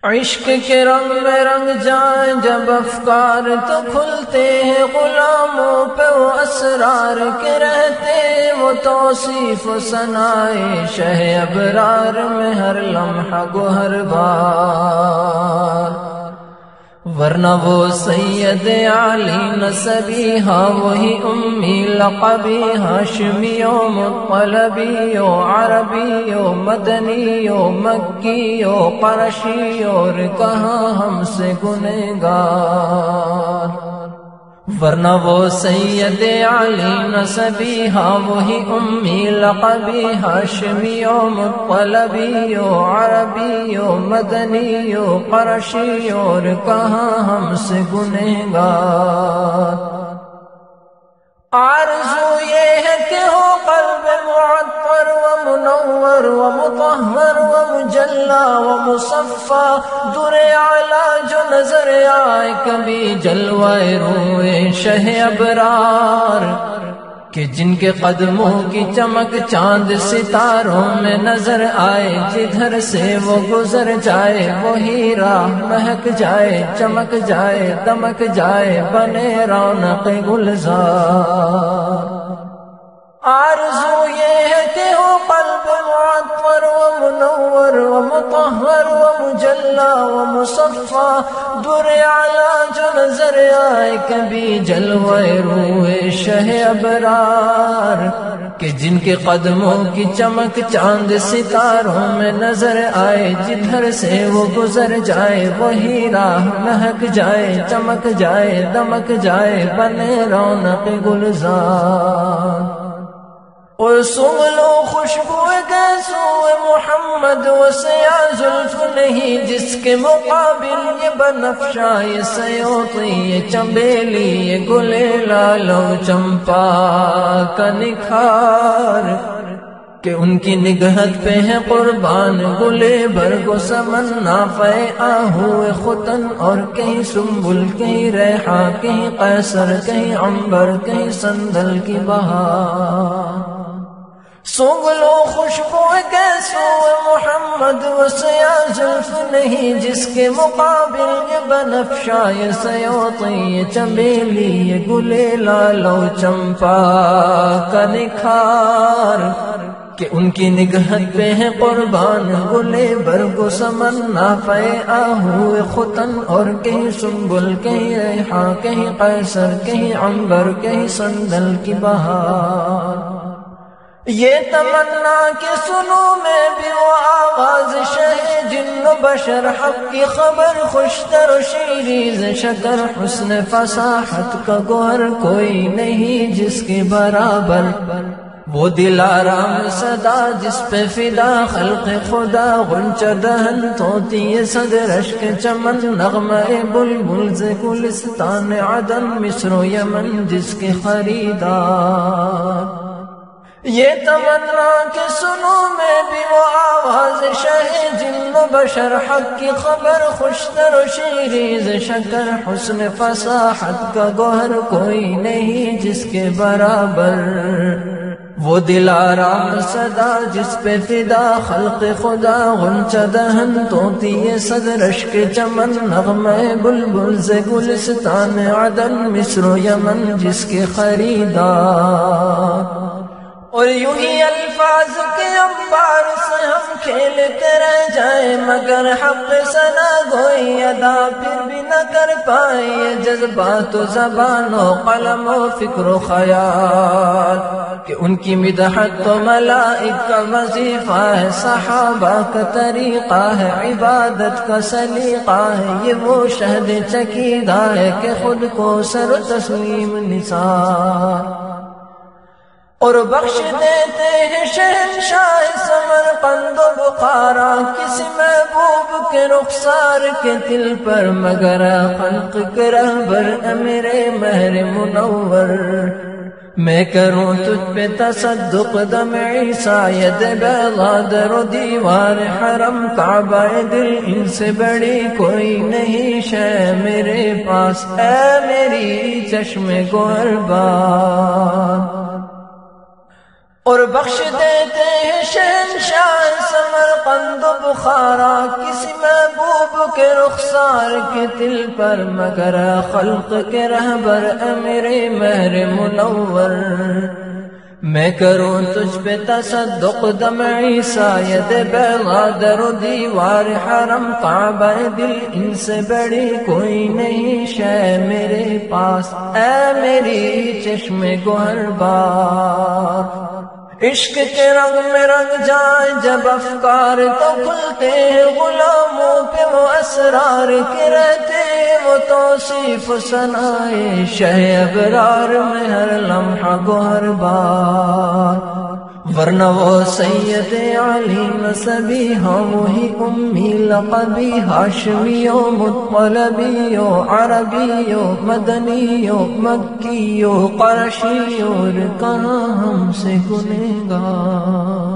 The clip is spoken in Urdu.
عشق کے رنگ میں رنگ جائیں جب افکار تو کھلتے ہیں غلاموں پہ وہ اسرار کے رہتے وہ توصیف و ثنائے شہ ابرار میں ہر لمحہ گوہر بار، ورنہ وہ سید علی نسبی ہاں وہی امی لقبی ہاشمی و مطلبی و عربی و مدنی و مکی و قرشی اور کہاں ہم سے گنہگار، ورنہ وہ سید علی نسبی ہاں وہی امی لقبی ہاشمی و مطلبی و عربی و مدنی و قرشی اور کہاں ہم سے گنہگار۔ آرزو یہ ہے کہ ہو قلب معطر و منور و مطہر و مجلا و مصفا، در اعلی جو نظر آئے کبھی جلوہ روئے شہ ابرار، کہ جن کے قدموں کی چمک چاند ستاروں میں نظر آئے، جدھر سے وہ گزر جائے وہی راہ مہک جائے، چمک جائے دمک جائے بنے رونق گلزار۔ آرزو یہ ہے کہ ہو قلب معطر و منور و مطہر و مجلا و مصفا، در اعلی جو نظر آئے کبھی جلوہ روئے شہ ابرار، کہ جن کے قدموں کی چمک چاند ستاروں میں نظر آئے، جدھر سے وہ گزر جائے وہی راہ مہک جائے، چمک جائے دمک جائے بنے رونق گلزار۔ اور سنگلو خوشبو گیسو محمد و سیاہ زلف نہیں جس کے مقابل یہ بنفشہ یہ سیوطی یہ چنبیلی یہ گلے لالو چمپا کا نکھار، کہ ان کی نگہت پہ ہے قربان گلے برگ و سمن نافع آہو ختن، اور کہیں سنبل کہیں ریحاں کہیں قیصر کہیں عنبر کہیں سندل کی بہار۔ سنگلو خوشبو کیسو محمد و سیاہ زلف نہیں جس کے مقابل یہ بنفشہ یہ سیوطی یہ چنبیلی یہ گلے لالو چمپا کا نکھار، کہ ان کی نگہت پہ ہے قربان گلے برگ و سمن نافع آہو ختن، اور کہیں سنبل کہیں ریحاں کہیں قیصر کہیں عنبر کہیں سندل کی بہار۔ یہ تمنا کہ سنو میں بھی وہ آواز شہ جن و بشر حق کی خبر، خوشتر و شیریز شکر حسن فصاحت کا گوہر کوئی نہیں جس کے برابر، وہ دل آرام صدا جس پہ فدا خلق خدا، غنچہ دہن طوطی صدر اشک چمن، نغمہ بلبل سے گلستان عدن مصر و یمن جس کے خریدار۔ یہ تمنا کہ سنو میں بھی وہ آواز شہ جن و بشر حق کی خبر، خوشتر و شیریز شکر حسن فصاحت کا گوہر کوئی نہیں جس کے برابر، وہ دل آرام صدا جس پہ فدا خلق خدا، غنچہ دہن طوطی صدر اشک چمن، نغمہ بلبل سے گلستان عدن مصر و یمن جس کے خریدار۔ اور یوں ہی الفاظ کے انبار سے ہم کھیلتے رہ جائیں، مگر حق ثنا گوئی ادا پھر بھی نہ کر پائیں، یہ جذبات و زبان و قلم و فکر و خیال، کہ ان کی مدحت تو ملائک کا وظیفہ ہے، صحابہ کا طریقہ ہے، عبادت کا سلیقہ ہے، یہ وہ شہد چکیدہ ہے کہ خود کو سر و تسلیم نثار، اور بخش دیتے ہیں شہنشاہ سمرقند و بخارا کسی محبوب کے رخسار کے دل پر، مگر خلق کے رہبر میرے مہر منور، میں کروں تجھ پہ تصدق دم عیسیٰ ید بیضا در و دیوار حرم کعبہ دل، ان سے بڑی کوئی نہیں شے میرے پاس اے میری چشم گوہر بار، اور بخش دیتے ہیں شہنشاہ سمرقند و بخارا، کسی محبوب کے رخسار کے دل پر مگر خلق کے رہبر امیر مہر منور، میں کروں تجھ پہ تصدق دمعی ساید بیغادر و دیوار حرم کعبہ دل، ان سے بڑی کوئی نہیں شے میرے پاس، اے میری چشم گوہر بار۔ عشق کے رنگ میں رنگ جائیں جب افکار تو کھلتے ہیں غلاموں پہ وہ اسرار کے، رہتے وہ توصیف ثنائے شہ ابرار میں ہر لمحہ گوہر بار، ورنہ وہ سید علی نسبی ہم وہی امی لقبی، ہاشمیو مطلبیو عربیو مدنیو مکیو قرشیو، اور کہاں ہم سے گنہگار۔